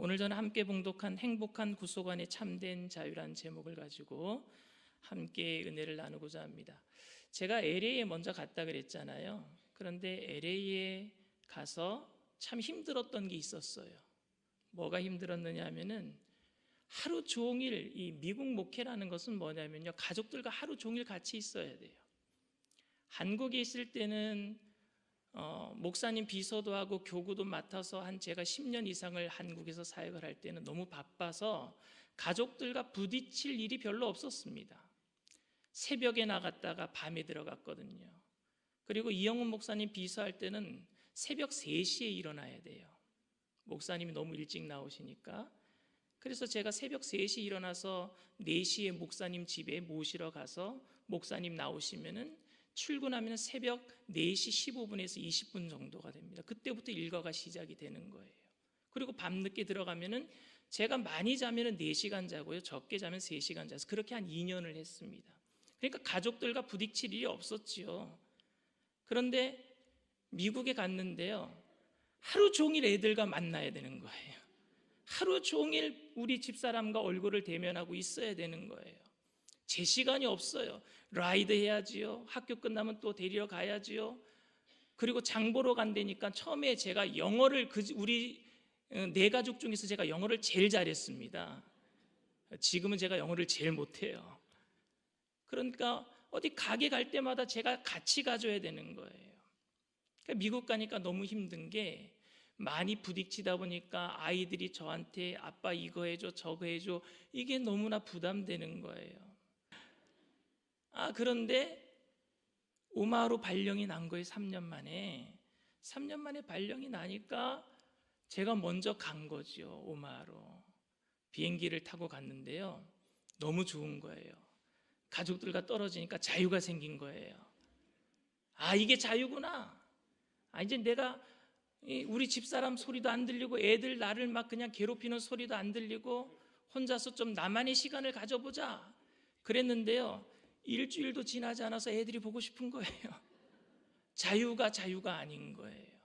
오늘 저는 함께 봉독한 행복한 구속 안에 참된 자유라는 제목을 가지고 함께 은혜를 나누고자 합니다. 제가 LA에 먼저 갔다 그랬잖아요. 그런데 LA에 가서 참 힘들었던 게 있었어요. 뭐가 힘들었느냐 하면은 하루 종일 이 미국 목회라는 것은 뭐냐면요, 가족들과 하루 종일 같이 있어야 돼요. 한국에 있을 때는 목사님 비서도 하고 교구도 맡아서 한 제가 10년 이상을 한국에서 사역을 할 때는 너무 바빠서 가족들과 부딪힐 일이 별로 없었습니다. 새벽에 나갔다가 밤에 들어갔거든요. 그리고 이영훈 목사님 비서할 때는 새벽 3시에 일어나야 돼요. 목사님이 너무 일찍 나오시니까. 그래서 제가 새벽 3시에 일어나서 4시에 목사님 집에 모시러 가서 목사님 나오시면은 출근하면 새벽 4시 15분에서 20분 정도가 됩니다. 그때부터 일과가 시작이 되는 거예요. 그리고 밤늦게 들어가면은 제가 많이 자면은 4시간 자고요, 적게 자면 3시간 자서 그렇게 한 2년을 했습니다. 그러니까 가족들과 부딪힐 일이 없었지요. 그런데 미국에 갔는데요, 하루 종일 애들과 만나야 되는 거예요. 하루 종일 우리 집사람과 얼굴을 대면하고 있어야 되는 거예요. 제 시간이 없어요. 라이드 해야지요. 학교 끝나면 또 데리러 가야지요. 그리고 장 보러 간다니까 처음에 제가 영어를 우리 네 가족 중에서 제가 영어를 제일 잘했습니다. 지금은 제가 영어를 제일 못해요. 그러니까 어디 가게 갈 때마다 제가 같이 가줘야 되는 거예요. 그러니까 미국 가니까 너무 힘든 게 많이 부딪히다 보니까 아이들이 저한테 아빠 이거 해줘 저거 해줘, 이게 너무나 부담되는 거예요. 그런데 오마하로 발령이 난 거예요. 3년 만에 발령이 나니까 제가 먼저 간 거죠. 오마하로 비행기를 타고 갔는데요, 너무 좋은 거예요. 가족들과 떨어지니까 자유가 생긴 거예요. 이게 자유구나. 이제 내가 우리 집사람 소리도 안 들리고 애들 나를 막 그냥 괴롭히는 소리도 안 들리고 혼자서 좀 나만의 시간을 가져보자 그랬는데요, 일주일도 지나지 않아서 애들이 보고 싶은 거예요. 자유가 아닌 거예요.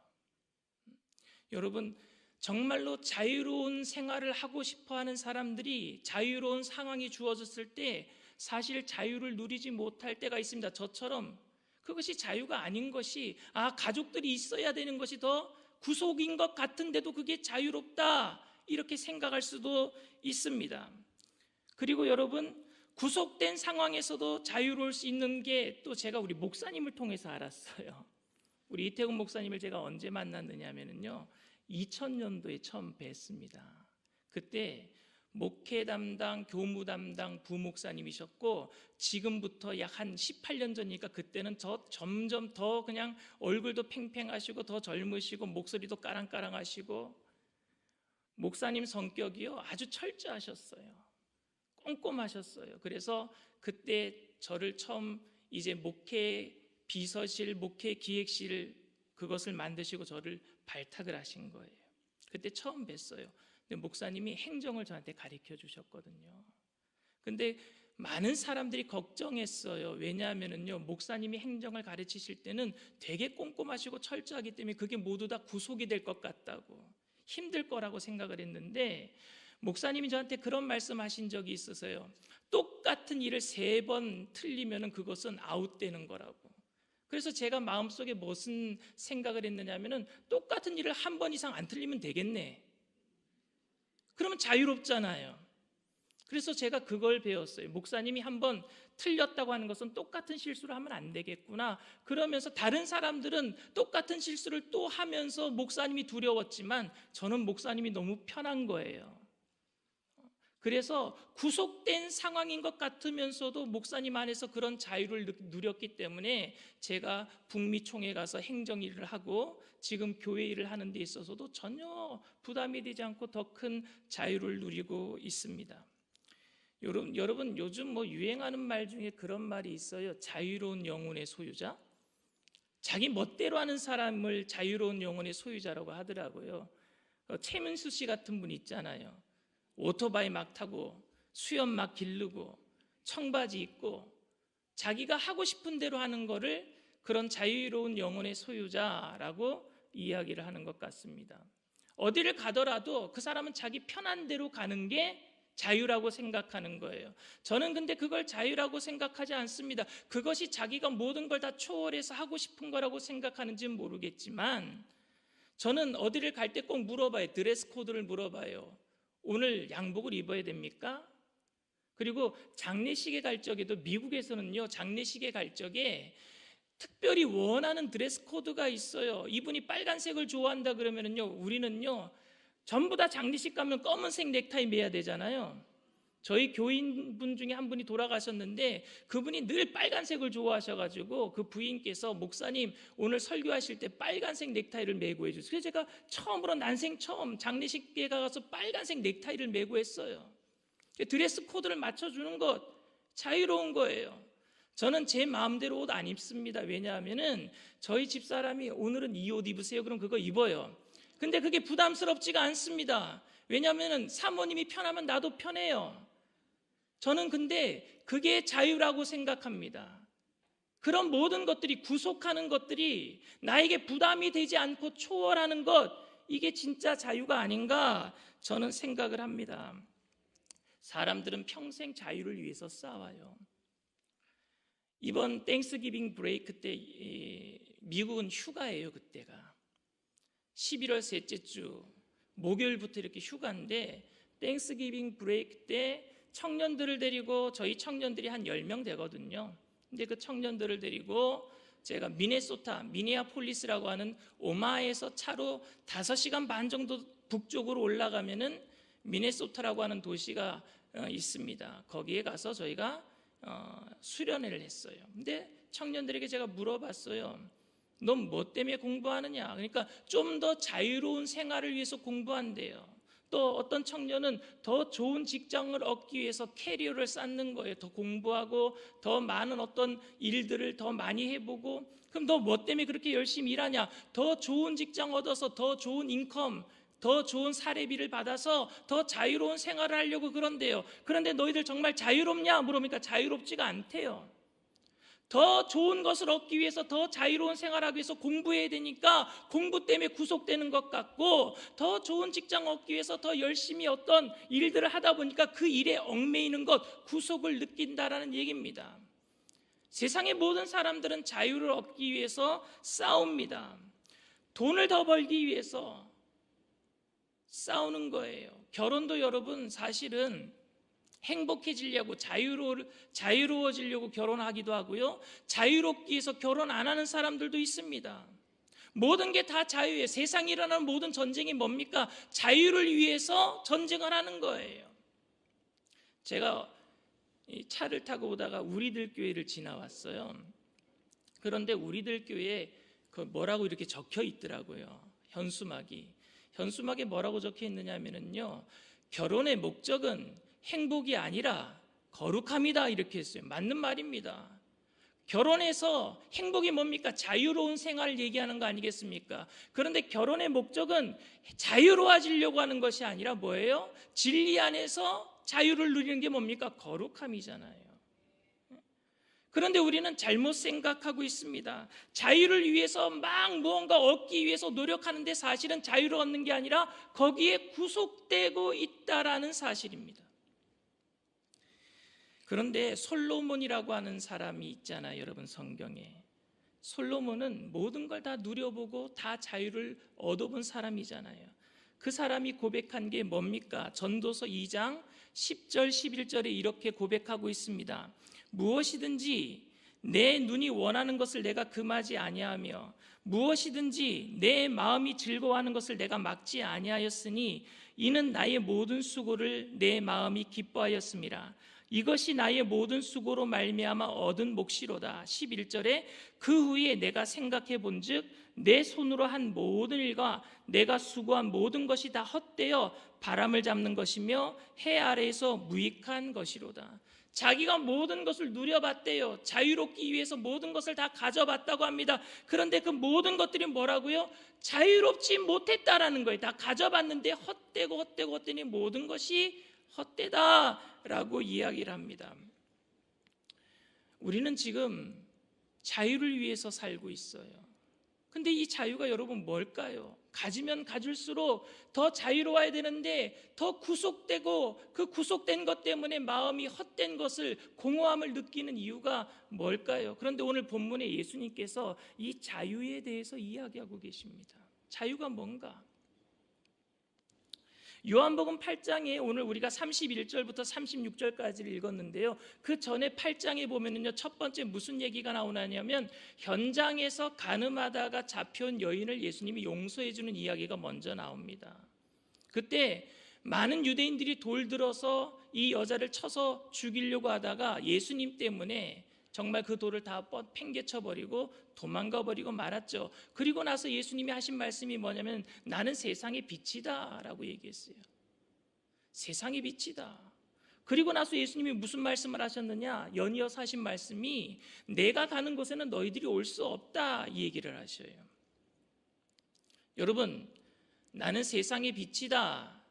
여러분, 정말로 자유로운 생활을 하고 싶어하는 사람들이 자유로운 상황이 주어졌을 때 사실 자유를 누리지 못할 때가 있습니다. 저처럼 그것이 자유가 아닌 것이, 가족들이 있어야 되는 것이 더 구속인 것 같은데도 그게 자유롭다, 이렇게 생각할 수도 있습니다. 그리고 여러분, 구속된 상황에서도 자유로울 수 있는 게 또 제가 우리 목사님을 통해서 알았어요. 우리 이태훈 목사님을 제가 언제 만났느냐 하면요, 2000년도에 처음 뵀습니다. 그때 목회 담당, 교무 담당 부목사님이셨고, 지금부터 약 한 18년 전이니까 그때는 점점 더 그냥 얼굴도 팽팽하시고 더 젊으시고 목소리도 까랑까랑하시고, 목사님 성격이요 아주 철저하셨어요. 꼼꼼하셨어요. 그래서 그때 저를 처음 이제 목회 비서실, 목회 기획실 그것을 만드시고 저를 발탁을 하신 거예요. 그때 처음 뵀어요. 근데 목사님이 행정을 저한테 가르쳐 주셨거든요. 근데 많은 사람들이 걱정했어요. 왜냐하면요, 목사님이 행정을 가르치실 때는 되게 꼼꼼하시고 철저하기 때문에 그게 모두 다 구속이 될 것 같다고, 힘들 거라고 생각을 했는데, 목사님이 저한테 그런 말씀하신 적이 있어서요, 똑같은 일을 3번 틀리면 그것은 아웃되는 거라고. 그래서 제가 마음속에 무슨 생각을 했느냐면은, 똑같은 일을 한 번 이상 안 틀리면 되겠네, 그러면 자유롭잖아요. 그래서 제가 그걸 배웠어요. 목사님이 한번 틀렸다고 하는 것은 똑같은 실수를 하면 안 되겠구나. 그러면서 다른 사람들은 똑같은 실수를 또 하면서 목사님이 두려웠지만 저는 목사님이 너무 편한 거예요. 그래서 구속된 상황인 것 같으면서도 목사님 안에서 그런 자유를 누렸기 때문에 제가 북미 총회 가서 행정 일을 하고 지금 교회 일을 하는 데 있어서도 전혀 부담이 되지 않고 더 큰 자유를 누리고 있습니다. 여러분 요즘 유행하는 말 중에 그런 말이 있어요. 자유로운 영혼의 소유자. 자기 멋대로 하는 사람을 자유로운 영혼의 소유자라고 하더라고요. 최민수 씨 같은 분 있잖아요. 오토바이 막 타고 수염 막 기르고 청바지 입고 자기가 하고 싶은 대로 하는 거를 그런 자유로운 영혼의 소유자라고 이야기를 하는 것 같습니다. 어디를 가더라도 그 사람은 자기 편한 대로 가는 게 자유라고 생각하는 거예요. 저는 근데 그걸 자유라고 생각하지 않습니다. 그것이 자기가 모든 걸 다 초월해서 하고 싶은 거라고 생각하는지는 모르겠지만 저는 어디를 갈 때 꼭 물어봐요. 드레스 코드를 물어봐요. 오늘 양복을 입어야 됩니까? 그리고 장례식에 갈 적에도 미국에서는요, 장례식에 갈 적에 특별히 원하는 드레스 코드가 있어요. 이분이 빨간색을 좋아한다 그러면은요, 우리는요 전부 다 장례식 가면 검은색 넥타이 매야 되잖아요. 저희 교인분 중에 한 분이 돌아가셨는데 그분이 늘 빨간색을 좋아하셔가지고 그 부인께서 목사님 오늘 설교하실 때 빨간색 넥타이를 매고 해주세요. 그래서 제가 처음으로 난생 처음 장례식에 가서 빨간색 넥타이를 매고 했어요. 드레스 코드를 맞춰주는 것 자유로운 거예요. 저는 제 마음대로 옷 안 입습니다. 왜냐하면은 저희 집사람이 오늘은 이 옷 입으세요. 그럼 그거 입어요. 근데 그게 부담스럽지가 않습니다. 왜냐하면 사모님이 편하면 나도 편해요. 저는 근데 그게 자유라고 생각합니다. 그런 모든 것들이 구속하는 것들이 나에게 부담이 되지 않고 초월하는 것, 이게 진짜 자유가 아닌가 저는 생각을 합니다. 사람들은 평생 자유를 위해서 싸워요. 이번 땡스기빙 브레이크 때 미국은 휴가예요. 그때가 11월 셋째 주 목요일부터 이렇게 휴가인데 땡스기빙 브레이크 때 청년들을 데리고 저희 청년들이 한 10명 되거든요. 근데 그 청년들을 데리고 제가 미니아폴리스라고 하는 오마하에서 차로 5시간 반 정도 북쪽으로 올라가면은 미네소타라고 하는 도시가 있습니다. 거기에 가서 저희가 수련회를 했어요. 근데 청년들에게 제가 물어봤어요. 넌 뭐 때문에 공부하느냐? 그러니까 좀 더 자유로운 생활을 위해서 공부한대요. 또 어떤 청년은 더 좋은 직장을 얻기 위해서 캐리어를 쌓는 거예요. 더 공부하고 더 많은 어떤 일들을 더 많이 해보고. 그럼 너 뭐 때문에 그렇게 열심히 일하냐? 더 좋은 직장 얻어서 더 좋은 인컴, 더 좋은 사례비를 받아서 더 자유로운 생활을 하려고 그런대요. 그런데 너희들 정말 자유롭냐? 물으니까 자유롭지가 않대요. 더 좋은 것을 얻기 위해서 더 자유로운 생활하기 위해서 공부해야 되니까 공부 때문에 구속되는 것 같고, 더 좋은 직장 얻기 위해서 더 열심히 어떤 일들을 하다 보니까 그 일에 얽매이는 것, 구속을 느낀다라는 얘기입니다. 세상의 모든 사람들은 자유를 얻기 위해서 싸웁니다. 돈을 더 벌기 위해서 싸우는 거예요. 결혼도 여러분 사실은 행복해지려고 자유로워지려고 결혼하기도 하고요. 자유롭기 위해서 결혼 안 하는 사람들도 있습니다. 모든 게 다 자유예요. 세상에 일어나는 모든 전쟁이 뭡니까? 자유를 위해서 전쟁을 하는 거예요. 제가 이 차를 타고 오다가 우리들 교회를 지나왔어요. 그런데 우리들 교회에 그 뭐라고 이렇게 적혀 있더라고요. 현수막에 뭐라고 적혀 있느냐면요, 결혼의 목적은 행복이 아니라 거룩함이다, 이렇게 했어요. 맞는 말입니다. 결혼해서 행복이 뭡니까? 자유로운 생활을 얘기하는 거 아니겠습니까? 그런데 결혼의 목적은 자유로워지려고 하는 것이 아니라 뭐예요? 진리 안에서 자유를 누리는 게 뭡니까? 거룩함이잖아요. 그런데 우리는 잘못 생각하고 있습니다. 자유를 위해서 막 무언가 얻기 위해서 노력하는데 사실은 자유를 얻는 게 아니라 거기에 구속되고 있다라는 사실입니다. 그런데 솔로몬이라고 하는 사람이 있잖아요, 여러분. 성경에 솔로몬은 모든 걸 다 누려보고 다 자유를 얻어본 사람이잖아요. 그 사람이 고백한 게 뭡니까? 전도서 2장 10절 11절에 이렇게 고백하고 있습니다. 무엇이든지 내 눈이 원하는 것을 내가 금하지 아니하며 무엇이든지 내 마음이 즐거워하는 것을 내가 막지 아니하였으니 이는 나의 모든 수고를 내 마음이 기뻐하였음이라. 이것이 나의 모든 수고로 말미암아 얻은 몫이로다. 11절에 그 후에 내가 생각해 본즉 내 손으로 한 모든 일과 내가 수고한 모든 것이 다 헛되어 바람을 잡는 것이며 해 아래에서 무익한 것이로다. 자기가 모든 것을 누려봤대요. 자유롭기 위해서 모든 것을 다 가져봤다고 합니다. 그런데 그 모든 것들이 뭐라고요? 자유롭지 못했다라는 거예요. 다 가져봤는데 헛되니 모든 것이 헛되다라고 이야기를 합니다. 우리는 지금 자유를 위해서 살고 있어요. 근데 이 자유가 여러분 뭘까요? 가지면 가질수록 더 자유로워야 되는데 더 구속되고 그 구속된 것 때문에 마음이 헛된 것을 공허함을 느끼는 이유가 뭘까요? 그런데 오늘 본문에 예수님께서 이 자유에 대해서 이야기하고 계십니다. 자유가 뭔가? 요한복음 8장에 오늘 우리가 31절부터 36절까지를 읽었는데요. 그 전에 8장에 보면은요, 첫 번째 무슨 얘기가 나오냐면 현장에서 간음하다가 잡혀온 여인을 예수님이 용서해 주는 이야기가 먼저 나옵니다. 그때 많은 유대인들이 돌 들어서 이 여자를 쳐서 죽이려고 하다가 예수님 때문에 정말 그 돌을 다 팽개쳐 버리고 도망가 버리고 말았죠. 그리고 나서 예수님이 하신 말씀이 뭐냐면 나는 세상의 빛이다 라고 얘기했어요. 세상의 빛이다. 그리고 나서 예수님이 무슨 말씀을 하셨느냐, 연이어서 하신 말씀이 내가 가는 곳에는 너희들이 올 수 없다 이 얘기를 하셔요. 여러분, 나는 세상의 빛이다,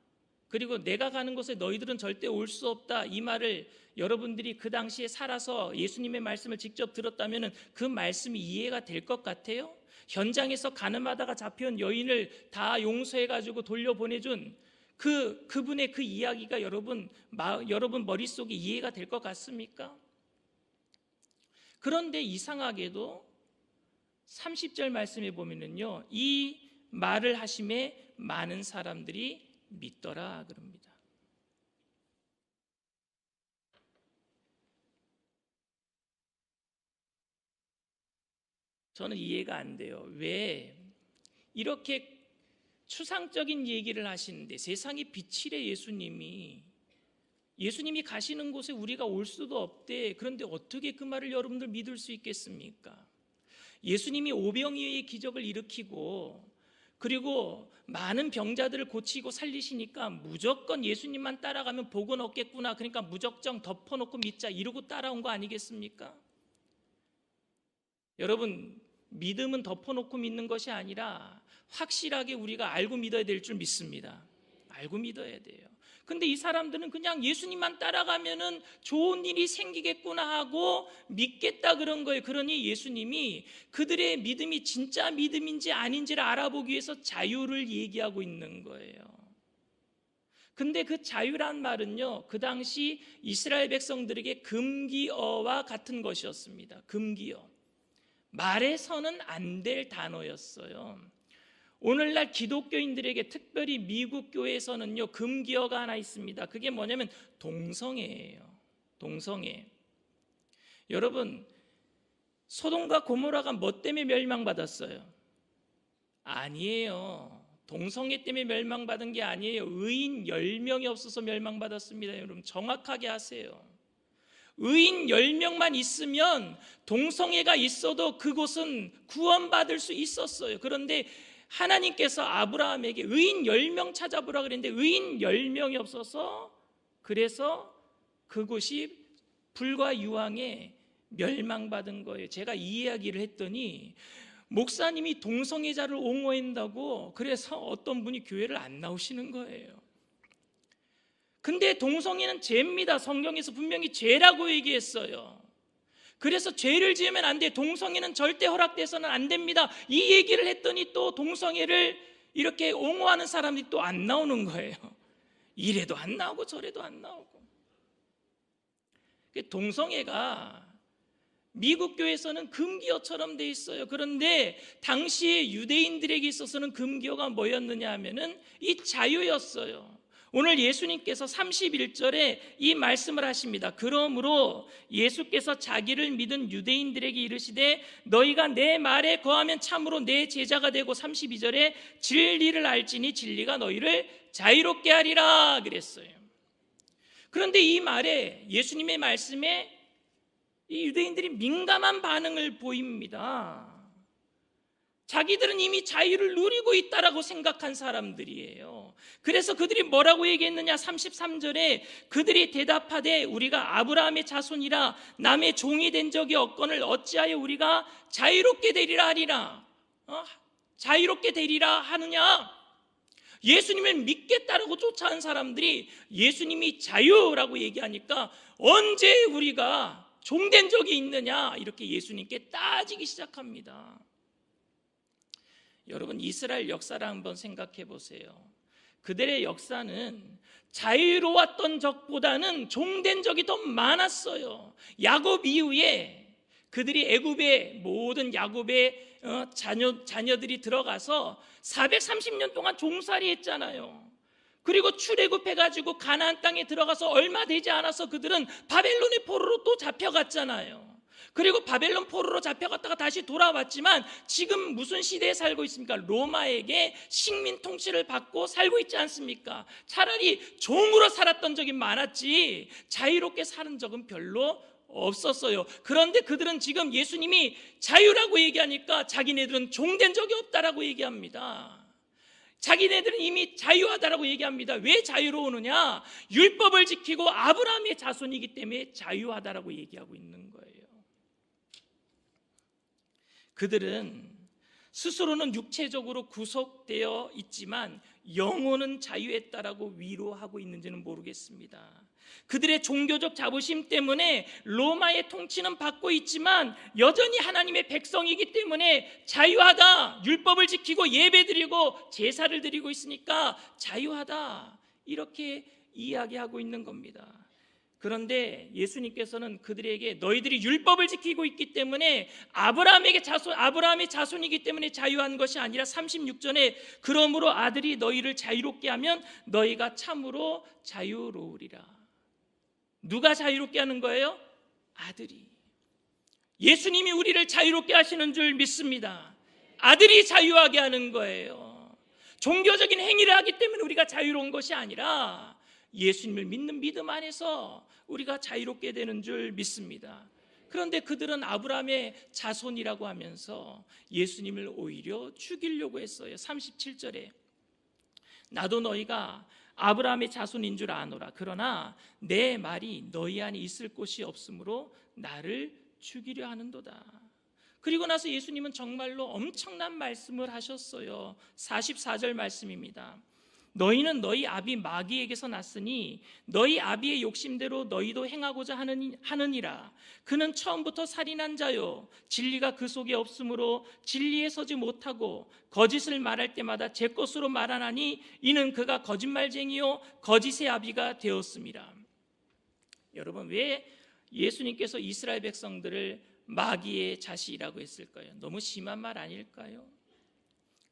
그리고 내가 가는 곳에 너희들은 절대 올 수 없다, 이 말을 여러분들이 그 당시에 살아서 예수님의 말씀을 직접 들었다면 그 말씀이 이해가 될 것 같아요? 현장에서 간음하다가 잡혀온 여인을 다 용서해가지고 돌려보내준 그분의 그 이야기가 여러분 머릿속에 이해가 될 것 같습니까? 그런데 이상하게도 30절 말씀에 보면은요, 이 말을 하심에 많은 사람들이 믿더라 그럽니다. 저는 이해가 안 돼요. 왜 이렇게 추상적인 얘기를 하시는데 세상이 빛이래 예수님이 가시는 곳에 우리가 올 수도 없대. 그런데 어떻게 그 말을 여러분들 믿을 수 있겠습니까? 예수님이 오병이어의 기적을 일으키고 그리고 많은 병자들을 고치고 살리시니까 무조건 예수님만 따라가면 복은 얻겠구나, 그러니까 무작정 덮어놓고 믿자 이러고 따라온 거 아니겠습니까? 여러분, 믿음은 덮어놓고 믿는 것이 아니라 확실하게 우리가 알고 믿어야 될 줄 믿습니다. 알고 믿어야 돼요. 근데 이 사람들은 그냥 예수님만 따라가면은 좋은 일이 생기겠구나 하고 믿겠다 그런 거예요. 그러니 예수님이 그들의 믿음이 진짜 믿음인지 아닌지를 알아보기 위해서 자유를 얘기하고 있는 거예요. 근데 그 자유란 말은요, 그 당시 이스라엘 백성들에게 금기어와 같은 것이었습니다. 금기어. 말해서는 안 될 단어였어요. 오늘날 기독교인들에게, 특별히 미국 교회에서는요, 금기어가 하나 있습니다. 그게 뭐냐면 동성애예요. 동성애. 여러분, 소돔과 고모라가 뭐 때문에 멸망받았어요? 아니에요. 동성애 때문에 멸망받은 게 아니에요. 의인 10명이 없어서 멸망받았습니다. 여러분, 정확하게 하세요. 의인 10명만 있으면 동성애가 있어도 그곳은 구원받을 수 있었어요. 그런데 하나님께서 아브라함에게 의인 10명 찾아보라 그랬는데 의인 10명이 없어서, 그래서 그곳이 불과 유황에 멸망받은 거예요. 제가 이 이야기를 했더니 목사님이 동성애자를 옹호한다고 그래서 어떤 분이 교회를 안 나오시는 거예요. 근데 동성애는 죄입니다. 성경에서 분명히 죄라고 얘기했어요. 그래서 죄를 지으면 안 돼. 동성애는 절대 허락돼서는 안 됩니다. 이 얘기를 했더니 또 동성애를 이렇게 옹호하는 사람들이 또 안 나오는 거예요. 이래도 안 나오고 저래도 안 나오고. 동성애가 미국 교회에서는 금기어처럼 돼 있어요. 그런데 당시에 유대인들에게 있어서는 금기어가 뭐였느냐 하면은 이 자유였어요. 오늘 예수님께서 31절에 이 말씀을 하십니다. 그러므로 예수께서 자기를 믿은 유대인들에게 이르시되 너희가 내 말에 거하면 참으로 내 제자가 되고, 32절에 진리를 알지니 진리가 너희를 자유롭게 하리라 그랬어요. 그런데 이 말에, 예수님의 말씀에 이 유대인들이 민감한 반응을 보입니다. 자기들은 이미 자유를 누리고 있다라고 생각한 사람들이에요. 그래서 그들이 뭐라고 얘기했느냐, 33절에 그들이 대답하되 우리가 아브라함의 자손이라 남의 종이 된 적이 없거늘 어찌하여 우리가 자유롭게 되리라 하리라. 자유롭게 되리라 하느냐. 예수님을 믿겠다라고 쫓아온 사람들이 예수님이 자유라고 얘기하니까 언제 우리가 종된 적이 있느냐, 이렇게 예수님께 따지기 시작합니다. 여러분, 이스라엘 역사를 한번 생각해 보세요. 그들의 역사는 자유로웠던 적보다는 종된 적이 더 많았어요. 야곱 이후에 그들이 애굽의 모든 야곱의 자녀들이 들어가서 430년 동안 종살이 했잖아요. 그리고 출애굽해가지고 가나안 땅에 들어가서 얼마 되지 않아서 그들은 바벨론의 포로로 또 잡혀갔잖아요. 그리고 바벨론 포로로 잡혀갔다가 다시 돌아왔지만 지금 무슨 시대에 살고 있습니까? 로마에게 식민 통치를 받고 살고 있지 않습니까? 차라리 종으로 살았던 적이 많았지 자유롭게 사는 적은 별로 없었어요. 그런데 그들은 지금 예수님이 자유라고 얘기하니까 자기네들은 종된 적이 없다라고 얘기합니다. 자기네들은 이미 자유하다라고 얘기합니다. 왜 자유로우느냐? 율법을 지키고 아브라함의 자손이기 때문에 자유하다라고 얘기하고 있는 거예요. 그들은 스스로는 육체적으로 구속되어 있지만 영혼은 자유했다라고 위로하고 있는지는 모르겠습니다. 그들의 종교적 자부심 때문에 로마의 통치는 받고 있지만 여전히 하나님의 백성이기 때문에 자유하다, 율법을 지키고 예배드리고 제사를 드리고 있으니까 자유하다, 이렇게 이야기하고 있는 겁니다. 그런데 예수님께서는 그들에게 너희들이 율법을 지키고 있기 때문에 아브라함의 자손이기 때문에 자유한 것이 아니라 36절에 그러므로 아들이 너희를 자유롭게 하면 너희가 참으로 자유로우리라. 누가 자유롭게 하는 거예요? 아들이. 예수님이 우리를 자유롭게 하시는 줄 믿습니다. 아들이 자유하게 하는 거예요. 종교적인 행위를 하기 때문에 우리가 자유로운 것이 아니라 예수님을 믿는 믿음 안에서 우리가 자유롭게 되는 줄 믿습니다. 그런데 그들은 아브라함의 자손이라고 하면서 예수님을 오히려 죽이려고 했어요. 37절에 나도 너희가 아브라함의 자손인 줄 아노라. 그러나 내 말이 너희 안에 있을 곳이 없으므로 나를 죽이려 하는도다. 그리고 나서 예수님은 정말로 엄청난 말씀을 하셨어요. 44절 말씀입니다. 너희는 너희 아비 마귀에게서 났으니 너희 아비의 욕심대로 너희도 행하고자 하느니라. 그는 처음부터 살인한 자요 진리가 그 속에 없으므로 진리에 서지 못하고 거짓을 말할 때마다 제 것으로 말하나니 이는 그가 거짓말쟁이요 거짓의 아비가 되었습니다. 여러분, 왜 예수님께서 이스라엘 백성들을 마귀의 자식이라고 했을까요? 너무 심한 말 아닐까요?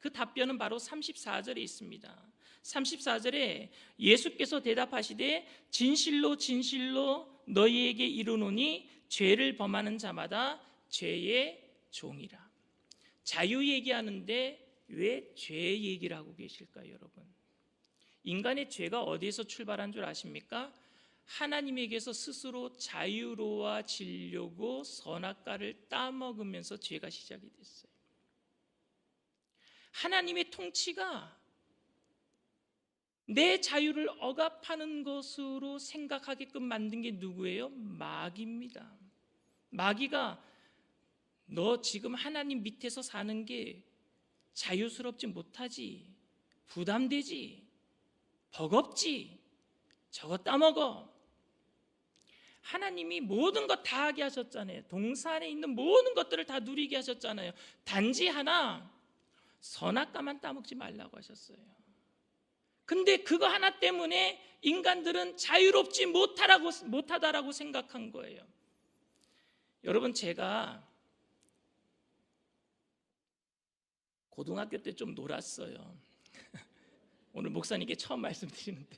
그 답변은 바로 34절에 있습니다. 34절에 예수께서 대답하시되 진실로 진실로 너희에게 이르노니 죄를 범하는 자마다 죄의 종이라. 자유 얘기하는데 왜 죄 얘기를 하고 계실까요, 여러분? 인간의 죄가 어디에서 출발한 줄 아십니까? 하나님에게서 스스로 자유로워지려고 선악과를 따먹으면서 죄가 시작이 됐어요. 하나님의 통치가 내 자유를 억압하는 것으로 생각하게끔 만든 게 누구예요? 마귀입니다. 마귀가 너 지금 하나님 밑에서 사는 게 자유스럽지 못하지, 부담되지, 버겁지, 저거 따먹어. 하나님이 모든 것 다 하게 하셨잖아요. 동산에 있는 모든 것들을 다 누리게 하셨잖아요. 단지 하나, 선악과만 따먹지 말라고 하셨어요. 근데 그거 하나 때문에 인간들은 자유롭지 못하다라고 생각한 거예요. 여러분, 제가 고등학교 때 좀 놀았어요. 오늘 목사님께 처음 말씀드리는데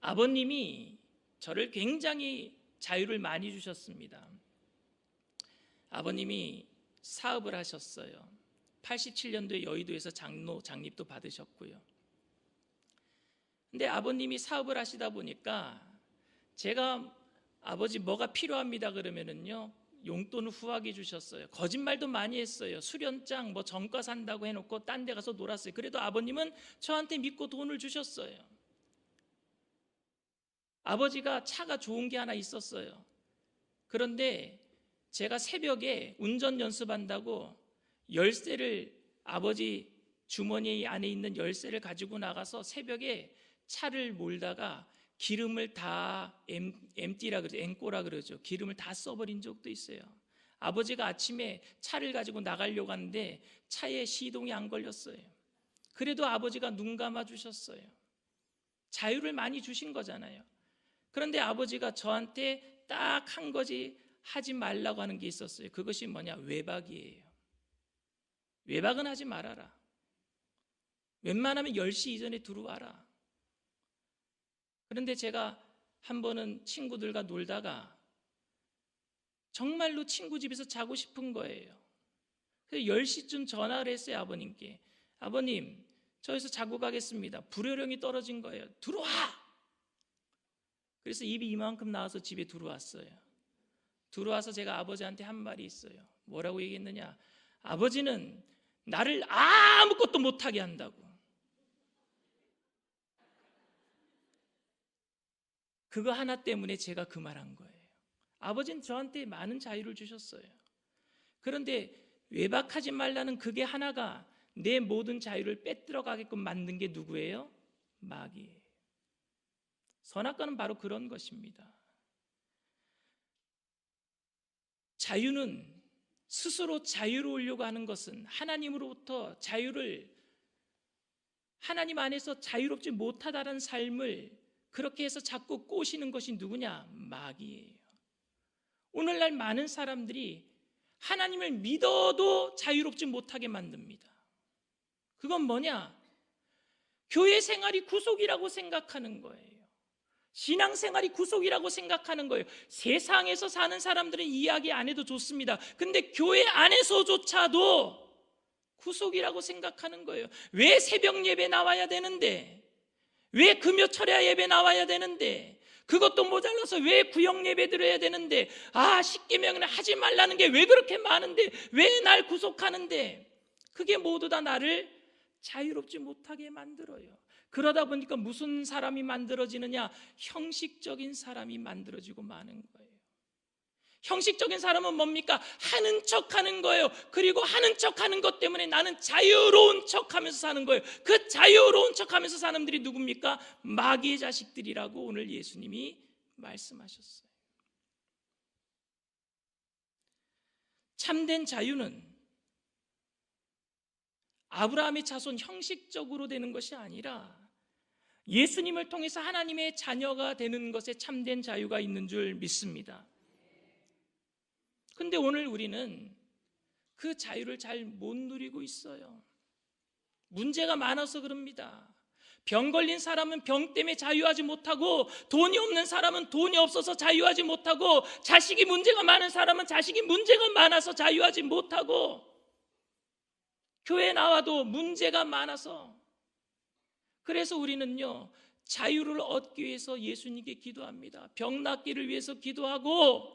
아버님이 저를 굉장히 자유를 많이 주셨습니다. 아버님이 사업을 하셨어요. 87년도에 여의도에서 장립도 받으셨고요. 근데 아버님이 사업을 하시다 보니까 제가 아버지 뭐가 필요합니다 그러면은요 용돈을 후하게 주셨어요. 거짓말도 많이 했어요. 수련장 뭐 전과 산다고 해놓고 딴 데 가서 놀았어요. 그래도 아버님은 저한테 믿고 돈을 주셨어요. 아버지가 차가 좋은 게 하나 있었어요. 그런데 제가 새벽에 운전 연습한다고 열쇠를 아버지 주머니 안에 있는 열쇠를 가지고 나가서 새벽에 차를 몰다가 기름을 다 엠띠라 그러죠. 앵꼬라 그러죠. 기름을 다 써버린 적도 있어요. 아버지가 아침에 차를 가지고 나가려고 하는데 차에 시동이 안 걸렸어요. 그래도 아버지가 눈 감아 주셨어요. 자유를 많이 주신 거잖아요. 그런데 아버지가 저한테 딱 한 가지 하지 말라고 하는 게 있었어요. 그것이 뭐냐? 외박이에요. 외박은 하지 말아라. 웬만하면 10시 이전에 들어와라. 그런데 제가 한 번은 친구들과 놀다가 정말로 친구 집에서 자고 싶은 거예요. 그래서 10시쯤 전화를 했어요, 아버님께. 아버님, 저기서 자고 가겠습니다. 불효령이 떨어진 거예요. 들어와! 그래서 입이 이만큼 나와서 집에 들어왔어요. 들어와서 제가 아버지한테 한 말이 있어요. 뭐라고 얘기했느냐? 아버지는 나를 아무것도 못하게 한다고. 그거 하나 때문에 제가 그 말한 거예요. 아버지는 저한테 많은 자유를 주셨어요. 그런데 외박하지 말라는 그게 하나가 내 모든 자유를 빼들어가게끔 만든 게 누구예요? 마귀예요. 선악과는 바로 그런 것입니다. 자유는 스스로 자유로우려고 하는 것은 하나님으로부터 자유를, 하나님 안에서 자유롭지 못하다는 삶을 그렇게 해서 자꾸 꼬시는 것이 누구냐? 마귀예요. 오늘날 많은 사람들이 하나님을 믿어도 자유롭지 못하게 만듭니다. 그건 뭐냐? 교회 생활이 구속이라고 생각하는 거예요. 신앙생활이 구속이라고 생각하는 거예요. 세상에서 사는 사람들은 이야기 안 해도 좋습니다. 근데 교회 안에서조차도 구속이라고 생각하는 거예요. 왜 새벽 예배 나와야 되는데? 왜 금요 철야 예배 나와야 되는데? 그것도 모자라서 왜 구역 예배 드려야 되는데? 십계명은 하지 말라는 게 왜 그렇게 많은데? 왜 날 구속하는데? 그게 모두 다 나를 자유롭지 못하게 만들어요. 그러다 보니까 무슨 사람이 만들어지느냐? 형식적인 사람이 만들어지고 마는 거예요. 형식적인 사람은 뭡니까? 하는 척하는 거예요. 그리고 하는 척하는 것 때문에 나는 자유로운 척하면서 사는 거예요. 그 자유로운 척하면서 사는 사람들이 누굽니까? 마귀의 자식들이라고 오늘 예수님이 말씀하셨어요. 참된 자유는 아브라함의 자손 형식적으로 되는 것이 아니라 예수님을 통해서 하나님의 자녀가 되는 것에 참된 자유가 있는 줄 믿습니다. 근데 오늘 우리는 그 자유를 잘 못 누리고 있어요. 문제가 많아서 그럽니다. 병 걸린 사람은 병 때문에 자유하지 못하고, 돈이 없는 사람은 돈이 없어서 자유하지 못하고, 자식이 문제가 많은 사람은 자식이 문제가 많아서 자유하지 못하고, 교회 나와도 문제가 많아서. 그래서 우리는요, 자유를 얻기 위해서 예수님께 기도합니다. 병 낫기를 위해서 기도하고,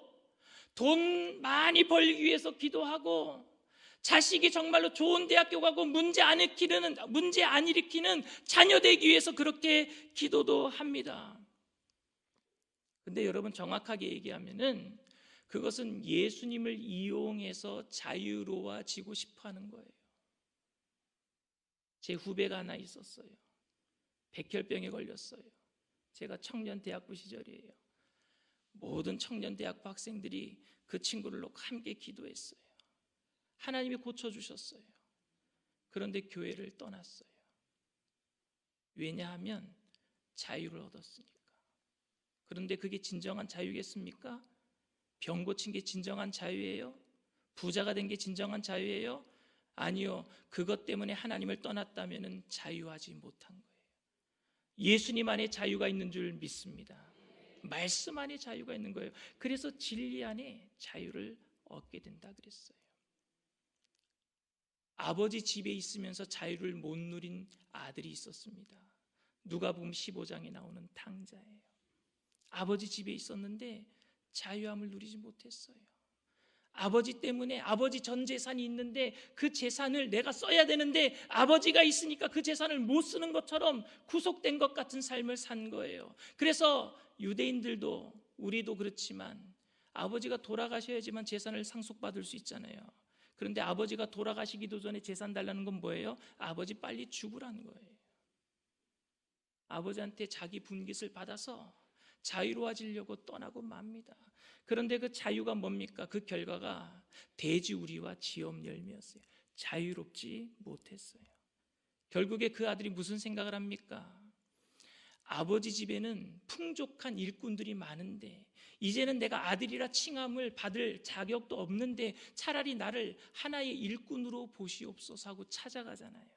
돈 많이 벌기 위해서 기도하고, 자식이 정말로 좋은 대학교 가고 문제 안 일으키는 자녀 되기 위해서 그렇게 기도도 합니다. 근데 여러분, 정확하게 얘기하면은 그것은 예수님을 이용해서 자유로워지고 싶어 하는 거예요. 제 후배가 하나 있었어요. 백혈병에 걸렸어요. 제가 청년대학부 시절이에요. 모든 청년대학부 학생들이 그 친구를 놓고 함께 기도했어요. 하나님이 고쳐주셨어요. 그런데 교회를 떠났어요. 왜냐하면 자유를 얻었으니까. 그런데 그게 진정한 자유겠습니까? 병 고친 게 진정한 자유예요? 부자가 된 게 진정한 자유예요? 아니요. 그것 때문에 하나님을 떠났다면 자유하지 못한 거예요. 예수님 안에 자유가 있는 줄 믿습니다. 말씀 안에 자유가 있는 거예요. 그래서 진리 안에 자유를 얻게 된다 그랬어요. 아버지 집에 있으면서 자유를 못 누린 아들이 있었습니다. 누가복음 15장에 나오는 탕자예요. 아버지 집에 있었는데 자유함을 누리지 못했어요. 아버지 때문에 아버지 전 재산이 있는데 그 재산을 내가 써야 되는데 아버지가 있으니까 그 재산을 못 쓰는 것처럼 구속된 것 같은 삶을 산 거예요. 그래서 유대인들도, 우리도 그렇지만 아버지가 돌아가셔야지만 재산을 상속받을 수 있잖아요. 그런데 아버지가 돌아가시기도 전에 재산 달라는 건 뭐예요? 아버지 빨리 죽으라는 거예요. 아버지한테 자기 분깃을 받아서 자유로워지려고 떠나고 맙니다. 그런데 그 자유가 뭡니까? 그 결과가 돼지우리와 지엄열매였어요. 자유롭지 못했어요. 결국에 그 아들이 무슨 생각을 합니까? 아버지 집에는 풍족한 일꾼들이 많은데 이제는 내가 아들이라 칭함을 받을 자격도 없는데 차라리 나를 하나의 일꾼으로 보시옵소서 하고 찾아가잖아요.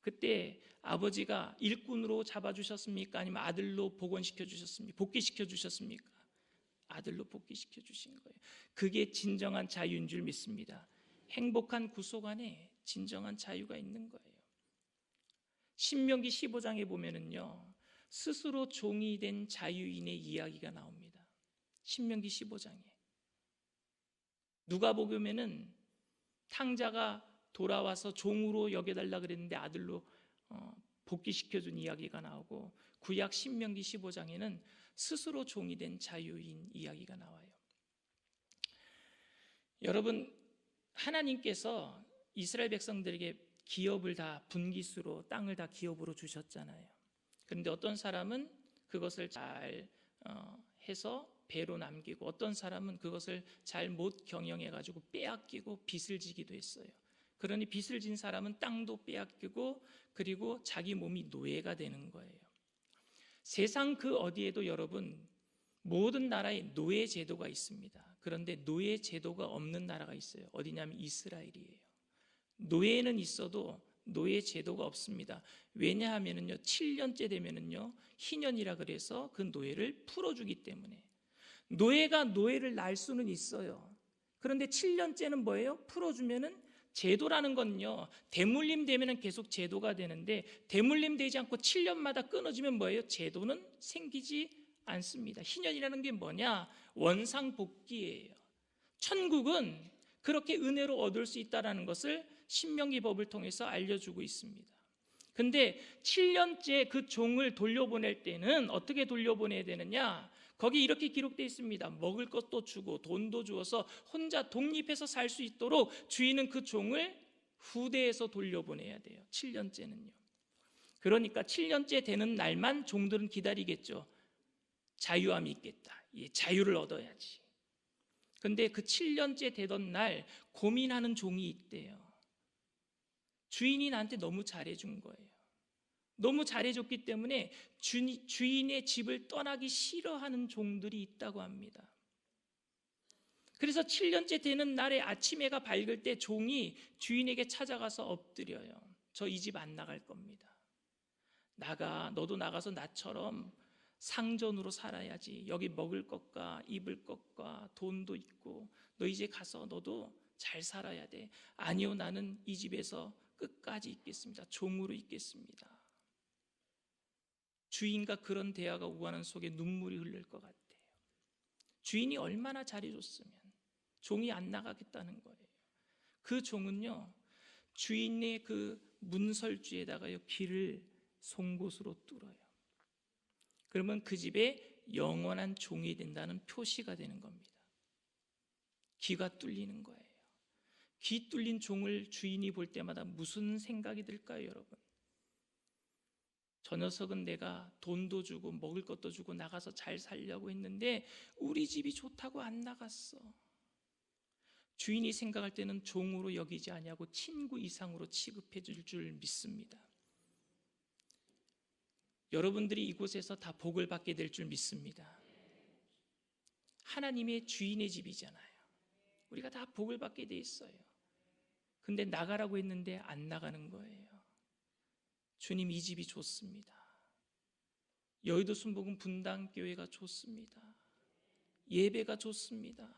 그때 아버지가 일꾼으로 잡아주셨습니까? 아니면 아들로 복원시켜 주셨습니까? 복귀시켜 주셨습니까? 아들로 복귀시켜 주신 거예요. 그게 진정한 자유인 줄 믿습니다. 행복한 구속 안에 진정한 자유가 있는 거예요. 신명기 15장에 보면은요, 스스로 종이 된 자유인의 이야기가 나옵니다. 신명기 15장에 누가복음에는 탕자가 돌아와서 종으로 여겨달라 그랬는데 아들로 복귀시켜준 이야기가 나오고, 구약 신명기 15장에는 스스로 종이 된 자유인 이야기가 나와요. 여러분, 하나님께서 이스라엘 백성들에게 기업을 다 분기수로 땅을 다 기업으로 주셨잖아요. 그런데 어떤 사람은 그것을 잘 해서 배로 남기고, 어떤 사람은 그것을 잘 못 경영해가지고 빼앗기고 빚을 지기도 했어요. 그러니 빚을 진 사람은 땅도 빼앗기고 그리고 자기 몸이 노예가 되는 거예요. 세상 그 어디에도 여러분 모든 나라에 노예 제도가 있습니다. 그런데 노예 제도가 없는 나라가 있어요. 어디냐면 이스라엘이에요. 노예는 있어도 노예 제도가 없습니다. 왜냐하면은요, 7년째 되면은요, 희년이라 그래서 그 노예를 풀어주기 때문에. 노예가 노예를 날 수는 있어요. 그런데 7년째는 뭐예요? 풀어주면은, 제도라는 건요, 대물림 되면은 계속 제도가 되는데, 대물림 되지 않고 7년마다 끊어지면 뭐예요? 제도는 생기지 않습니다. 희년이라는 게 뭐냐? 원상복귀예요. 천국은 그렇게 은혜로 얻을 수 있다는 것을 신명기 법을 통해서 알려주고 있습니다. 근데 7년째 그 종을 돌려보낼 때는 어떻게 돌려보내야 되느냐? 거기 이렇게 기록되어 있습니다. 먹을 것도 주고 돈도 주어서 혼자 독립해서 살 수 있도록 주인은 그 종을 후대에서 돌려보내야 돼요. 7년째는요. 그러니까 7년째 되는 날만 종들은 기다리겠죠. 자유함이 있겠다. 자유를 얻어야지. 근데 그 7년째 되던 날 고민하는 종이 있대요. 주인이 나한테 너무 잘해준 거예요. 너무 잘해줬기 때문에 주인의 집을 떠나기 싫어하는 종들이 있다고 합니다. 그래서 7년째 되는 날에 아침 해가 밝을 때 종이 주인에게 찾아가서 엎드려요. 저 이 집 안 나갈 겁니다. 너도 나가서 나처럼 상전으로 살아야지. 여기 먹을 것과 입을 것과 돈도 있고 너 이제 가서 너도 잘 살아야 돼. 아니요, 나는 이 집에서 끝까지 있겠습니다. 종으로 있겠습니다. 주인과 그런 대화가 오가는 속에 눈물이 흐를 것 같아요. 주인이 얼마나 잘해줬으면 종이 안 나가겠다는 거예요. 그 종은요, 주인의 그 문설주에다가요, 길을 송곳으로 뚫어요. 그러면 그 집에 영원한 종이 된다는 표시가 되는 겁니다. 귀가 뚫리는 거예요. 귀 뚫린 종을 주인이 볼 때마다 무슨 생각이 들까요, 여러분? 저 녀석은 내가 돈도 주고 먹을 것도 주고 나가서 잘 살려고 했는데 우리 집이 좋다고 안 나갔어. 주인이 생각할 때는 종으로 여기지 아니하고 친구 이상으로 취급해 줄 줄 믿습니다. 여러분들이 이곳에서 다 복을 받게 될 줄 믿습니다. 하나님의 주인의 집이잖아요. 우리가 다 복을 받게 돼 있어요. 근데 나가라고 했는데 안 나가는 거예요. 주님, 이 집이 좋습니다. 여의도 순복음 분당교회가 좋습니다. 예배가 좋습니다.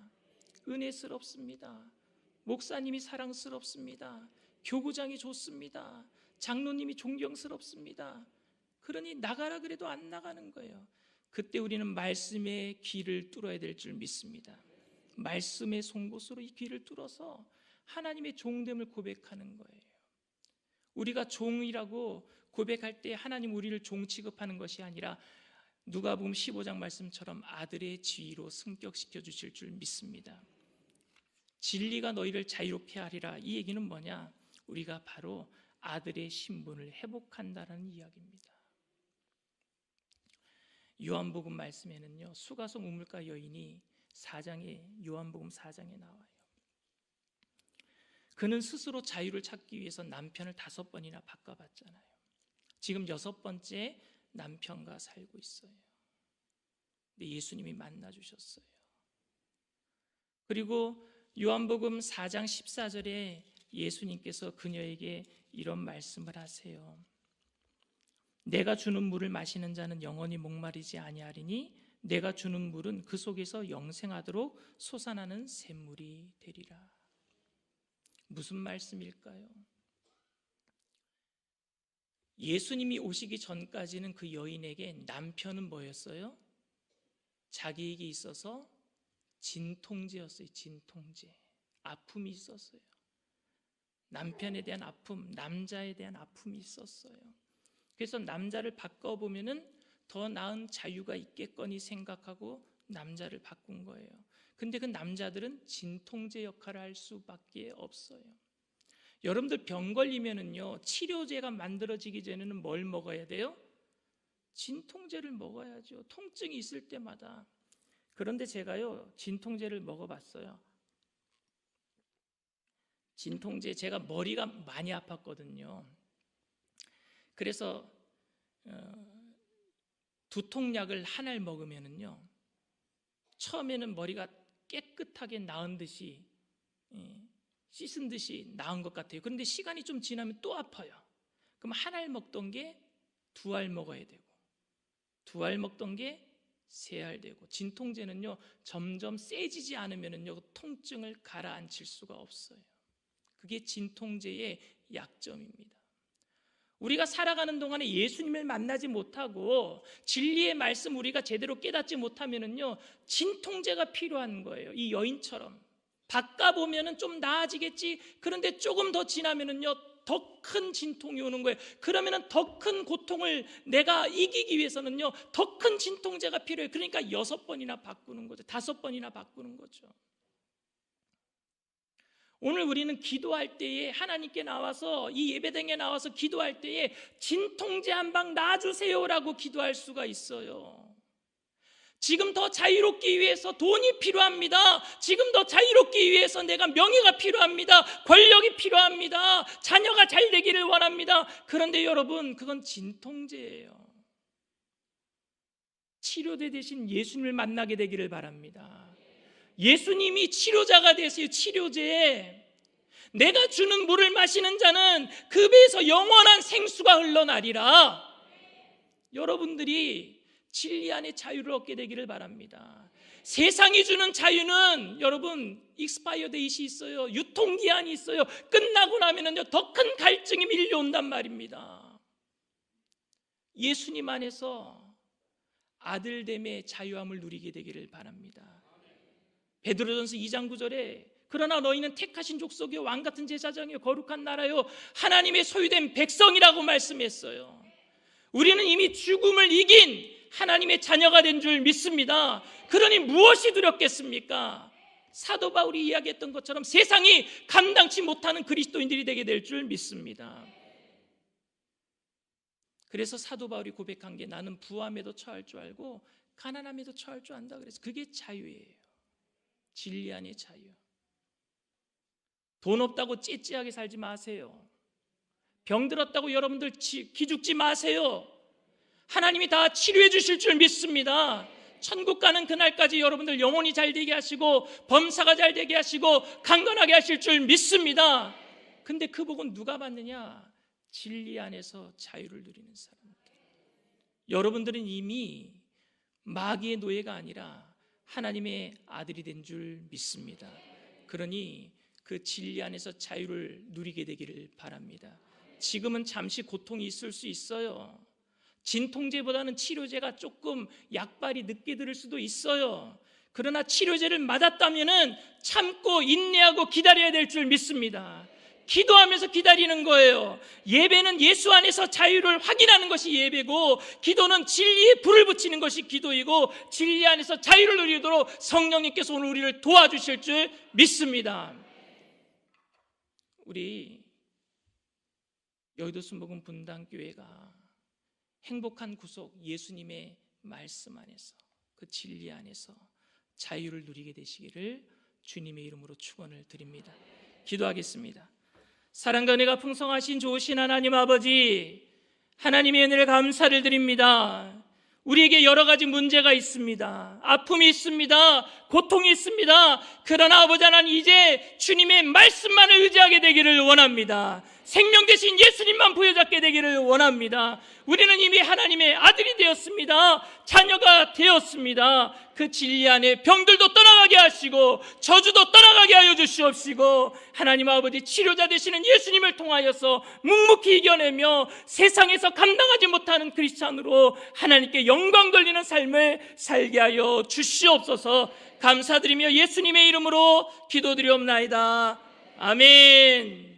은혜스럽습니다. 목사님이 사랑스럽습니다. 교구장이 좋습니다. 장로님이 존경스럽습니다. 그러니 나가라 그래도 안 나가는 거예요. 그때 우리는 말씀의 귀를 뚫어야 될 줄 믿습니다. 말씀의 송곳으로 이 귀를 뚫어서 하나님의 종됨을 고백하는 거예요. 우리가 종이라고 고백할 때 하나님 우리를 종 취급하는 것이 아니라 누가복음 15장 말씀처럼 아들의 지위로 승격시켜 주실 줄 믿습니다. 진리가 너희를 자유롭게 하리라. 이 얘기는 뭐냐? 우리가 바로 아들의 신분을 회복한다는 이야기입니다. 요한복음 말씀에는요, 수가성 우물가 여인이 요한복음 4장에 나와요. 그는 스스로 자유를 찾기 위해서 남편을 5번이나 바꿔봤잖아요. 지금 6번째 남편과 살고 있어요. 근데 예수님이 만나주셨어요. 그리고 요한복음 4장 14절에 예수님께서 그녀에게 이런 말씀을 하세요. 내가 주는 물을 마시는 자는 영원히 목마르지 아니하리니 내가 주는 물은 그 속에서 영생하도록 솟아나는 샘물이 되리라. 무슨 말씀일까요? 예수님이 오시기 전까지는 그 여인에게 남편은 뭐였어요? 자기에게 있어서 진통제였어요. 진통제. 아픔이 있었어요. 남편에 대한 아픔, 남자에 대한 아픔이 있었어요. 그래서 남자를 바꿔보면은 더 나은 자유가 있겠거니 생각하고 남자를 바꾼 거예요. 근데 그 남자들은 진통제 역할을 할 수밖에 없어요. 여러분들 병 걸리면은요, 치료제가 만들어지기 전에는 뭘 먹어야 돼요? 진통제를 먹어야죠. 통증이 있을 때마다. 그런데 제가요, 진통제를 먹어봤어요. 진통제, 제가 머리가 많이 아팠거든요. 그래서 두통약을 하나를 먹으면은요, 처음에는 머리가 깨끗하게 나은 듯이, 씻은 듯이 나은 것 같아요. 그런데 시간이 좀 지나면 또 아파요. 그럼 하나를 먹던 게 2알 먹어야 되고, 2알 먹던 게 3알 되고, 진통제는요 점점 세지지 않으면은요 통증을 가라앉힐 수가 없어요. 그게 진통제의 약점입니다. 우리가 살아가는 동안에 예수님을 만나지 못하고 진리의 말씀 우리가 제대로 깨닫지 못하면은요 진통제가 필요한 거예요. 이 여인처럼 바꿔보면은 좀 나아지겠지. 그런데 조금 더 지나면은요 더 큰 진통이 오는 거예요. 그러면은 더 큰 고통을 내가 이기기 위해서는요 더 큰 진통제가 필요해요. 그러니까 6번이나 바꾸는 거죠. 5번이나 바꾸는 거죠. 오늘 우리는 기도할 때에 하나님께 나와서 이 예배당에 나와서 기도할 때에 진통제 한 방 놔주세요라고 기도할 수가 있어요. 지금 더 자유롭기 위해서 돈이 필요합니다. 지금 더 자유롭기 위해서 내가 명예가 필요합니다. 권력이 필요합니다. 자녀가 잘 되기를 원합니다. 그런데 여러분, 그건 진통제예요. 치료제 대신 예수님을 만나게 되기를 바랍니다. 예수님이 치료자가 되세요. 치료제. 내가 주는 물을 마시는 자는 그 배에서 영원한 생수가 흘러나리라. 여러분들이 진리 안에 자유를 얻게 되기를 바랍니다. 세상이 주는 자유는 여러분 익스파이어 데이시 있어요. 유통기한이 있어요. 끝나고 나면은요 더 큰 갈증이 밀려온단 말입니다. 예수님 안에서 아들됨의 자유함을 누리게 되기를 바랍니다. 베드로전서 2장 9절에 그러나 너희는 택하신 족속이요 왕같은 제사장이요 거룩한 나라요 하나님의 소유된 백성이라고 말씀했어요. 우리는 이미 죽음을 이긴 하나님의 자녀가 된 줄 믿습니다. 그러니 무엇이 두렵겠습니까? 사도 바울이 이야기했던 것처럼 세상이 감당치 못하는 그리스도인들이 되게 될 줄 믿습니다. 그래서 사도 바울이 고백한 게 나는 부함에도 처할 줄 알고 가난함에도 처할 줄 안다 그래서 그게 자유예요. 진리 안의 자유. 돈 없다고 찌찌하게 살지 마세요. 병 들었다고 여러분들 기죽지 마세요. 하나님이 다 치료해 주실 줄 믿습니다. 천국 가는 그날까지 여러분들 영혼이 잘 되게 하시고 범사가 잘 되게 하시고 강건하게 하실 줄 믿습니다. 근데 그 복은 누가 받느냐? 진리 안에서 자유를 누리는 사람들. 여러분들은 이미 마귀의 노예가 아니라 하나님의 아들이 된 줄 믿습니다. 그러니 그 진리 안에서 자유를 누리게 되기를 바랍니다. 지금은 잠시 고통이 있을 수 있어요. 진통제보다는 치료제가 조금 약발이 늦게 들을 수도 있어요. 그러나 치료제를 맞았다면은 참고 인내하고 기다려야 될 줄 믿습니다. 기도하면서 기다리는 거예요. 예배는 예수 안에서 자유를 확인하는 것이 예배고, 기도는 진리에 불을 붙이는 것이 기도이고, 진리 안에서 자유를 누리도록 성령님께서 오늘 우리를 도와주실 줄 믿습니다. 우리 여의도 순복음 분당교회가 행복한 구속 예수님의 말씀 안에서, 그 진리 안에서 자유를 누리게 되시기를 주님의 이름으로 축원을 드립니다. 기도하겠습니다. 사랑과 은혜가 풍성하신 좋으신 하나님 아버지, 하나님의 은혜를 감사를 드립니다. 우리에게 여러 가지 문제가 있습니다. 아픔이 있습니다. 고통이 있습니다. 그러나 아버지 하나님, 이제 주님의 말씀만을 의지하게 되기를 원합니다. 생명 되신 예수님만 부여잡게 되기를 원합니다. 우리는 이미 하나님의 아들이 되었습니다. 자녀가 되었습니다. 그 진리 안에 병들도 떠나가게 하시고 저주도 떠나가게 하여 주시옵시고, 하나님 아버지, 치료자 되시는 예수님을 통하여서 묵묵히 이겨내며 세상에서 감당하지 못하는 크리스찬으로 하나님께 영광 돌리는 삶을 살게 하여 주시옵소서. 감사드리며 예수님의 이름으로 기도드리옵나이다. 아멘.